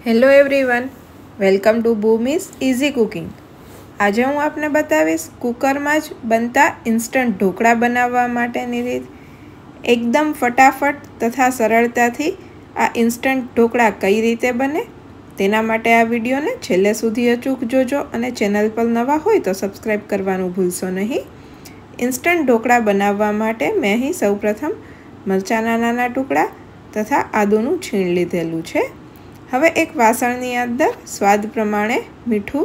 Hello everyone, welcome to Bhumi's easy cooking. આજે હું આપને બતાવીશ કુકરમાં જ બનતા ઇન્સ્ટન્ટ ઢોકળા બનાવવા માટેની રીત। એકદમ ફટાફટ તથા સરળતાથી આ ઇન્સ્ટન્ટ ઢોકળા કઈ રીતે બને તેના માટે આ વિડીયોને છેલ્લે સુધી અચૂક જોજો અને ચેનલ પર નવા હોય તો સબસ્ક્રાઈબ કરવાનું ભૂલશો નહીં। ઇન્સ્ટન્ટ ઢોકળા બનાવવા માટે મેં અહીં સૌપ્રથમ મરચાંના નાના ટુકડા તથા આદુનું છીણ લીધેલું છે। હવે એક વાસણની અંદર સ્વાદ પ્રમાણે મીઠું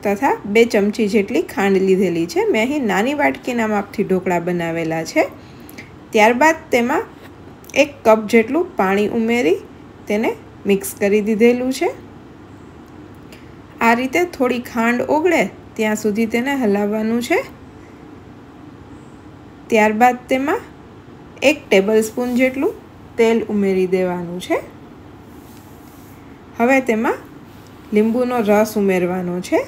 તથા 2 ચમચી જેટલી ખાંડ લીધેલી છે। મેં અહીં નાની વાટકીના માપથી ઢોકળા બનાવેલા છે। ત્યારબાદ તેમાં 1 કપ જેટલું પાણી ઉમેરી તેને મિક્સ કરી દીધેલું છે। આ રીતે થોડી ખાંડ ઓગળે ત્યાં સુધી તેને હલાવવાનું છે। ત્યારબાદ તેમાં 1 ટેબલસ્પૂન જેટલું તેલ ઉમેરી દેવાનું છે। હવે તેમાં લીંબુનો રસ ઉમેરવાનો છે।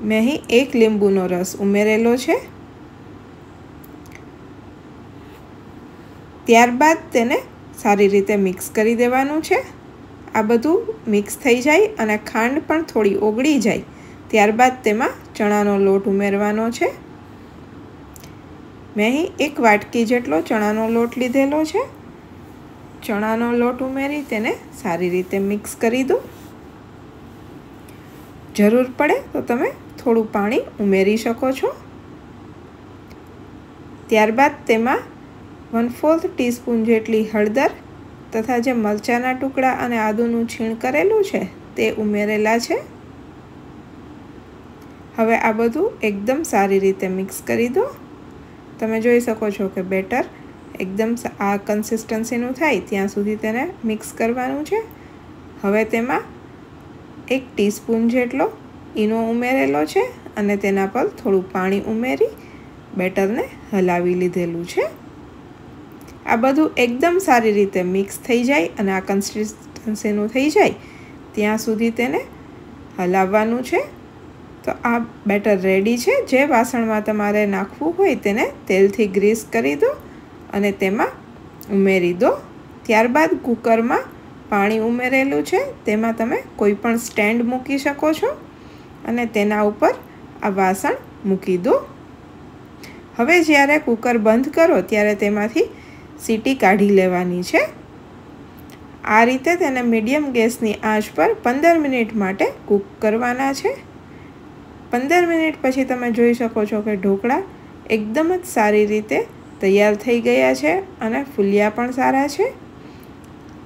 મેં અહીં 1 લીંબુનો રસ ઉમેરેલો છે। ત્યારબાદ તેને સારી રીતે મિક્સ કરી દેવાનું છે। આ બધું મિક્સ થઈ જાય અને ખાંડ પણ થોડી ઓગળી જાય ત્યારબાદ તેમાં ચણાનો લોટ ઉમેરવાનો છે। મેં અહીં 1 વાટકી જેટલો ચણાનો લોટ લીધેલો છે। ચણાનો લોટ ઉમેરી તેને સારી રીતે મિક્સ કરી દો। જરૂર પડે તો તમે થોડું પાણી ઉમેરી શકો છો। ત્યારબાદ તેમાં 1/4 ટીસ્પૂન જેટલી હળદર તથા જે મરચાંના ટુકડા અને આદુનું છીણ કરેલું છે તે ઉમેરેલા છે। હવે આ બધું એકદમ સારી રીતે મિક્સ કરી દો। તમે જોઈ શકો છો કે બેટર એકદમ આ કન્સિસ્ટન્સીનું થાય ત્યાં સુધી તેને મિક્સ કરવાનું છે। હવે તેમાં 1 ટીસ્પૂન જેટલો ઈનો ઉમેરેલો છે અને તેના પર થોડું પાણી ઉમેરી બેટરને હલાવી લીધેલું છે। આ બધું એકદમ સારી રીતે મિક્સ થઈ જાય અને આ કન્સિસ્ટન્સીનું થઈ જાય ત્યાં સુધી તેને હલાવવાનું છે। તો આ બેટર રેડી છે। જે વાસણમાં તમારે નાખવું હોય તેને તેલથી ગ્રીસ કરી દો અને તેમાં ઉમેરી દો। ત્યારબાદ કુકરમાં પાણી ઉમેરેલું છે તેમાં તમે કોઈ પણ સ્ટેન્ડ મૂકી શકો છો અને તેના ઉપર આ વાસણ મૂકી દો। હવે જ્યારે કુકર બંધ કરો ત્યારે તેમાંથી સીટી કાઢી લેવાની છે। આ રીતે તેને મીડિયમ ગેસની આંચ પર 15 મિનિટ માટે કૂક કરવાના છે। 15 મિનિટ પછી તમે જોઈ શકો છો કે ઢોકળા એકદમ જ સારી રીતે તૈયાર થઈ ગયા છે અને ફૂલ્યા પણ સારા છે।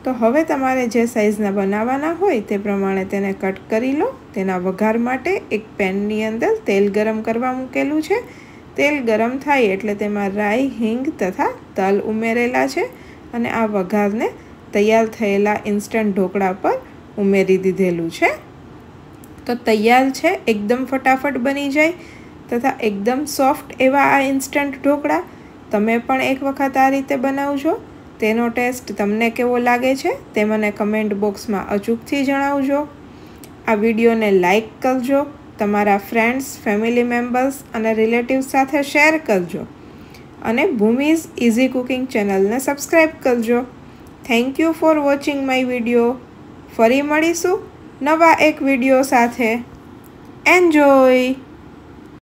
તો હવે તમારે જે સાઈઝના બનાવવાના હોય તે પ્રમાણે તેને કટ કરી લો। તેના વઘાર માટે એક પેનની અંદર તેલ ગરમ કરવા મૂકેલું છે। તેલ ગરમ થાય એટલે તેમાં રાઈ, હિંગ તથા તલ ઉમેરેલા છે અને આ વઘારને તૈયાર થયેલા ઇન્સ્ટન્ટ ઢોકળા પર ઉમેરી દીધેલું છે। તો તૈયાર છે, એકદમ ફટાફટ બની જાય તથા એકદમ સોફ્ટ એવા આ ઇન્સ્ટન્ટ ઢોકળા। તમે પણ એક વખત આ રીતે બનાવજો। તેનો ટેસ્ટ તમને કેવો લાગે છે તે મને કમેન્ટ બોક્સમાં અચૂકથી જણાવજો। આ વિડીયોને લાઈક કરજો, તમારા ફ્રેન્ડ્સ, ફેમિલી મેમ્બર્સ અને રિલેટિવ્સ સાથે શેર કરજો અને ભૂમિઝ ઇઝી કુકિંગ ચેનલને સબસ્ક્રાઈબ કરજો। Thank you for watching my video. ફરી મળીશું નવા એક વિડીયો સાથે। એન્જોય।